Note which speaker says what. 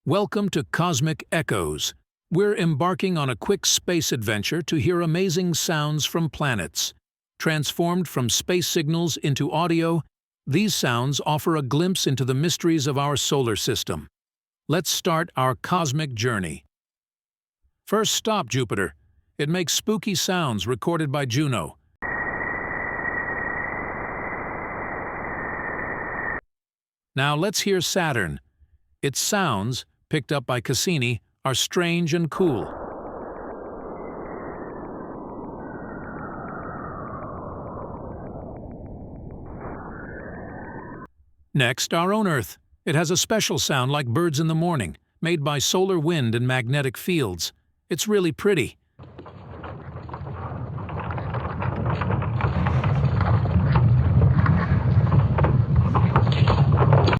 Speaker 1: Welcome to Cosmic Echoes. We're embarking on a quick space adventure to hear amazing sounds from planets. Transformed from space signals into audio, these sounds offer a glimpse into the mysteries of our solar system. Let's start our cosmic journey. First stop, Jupiter. It makes spooky sounds recorded by Juno. Now let's hear Saturn. Its sounds, picked up by Cassini, are strange and cool. Next, our own Earth. It has a special sound like birds in the morning, made by solar wind and magnetic fields. It's really pretty.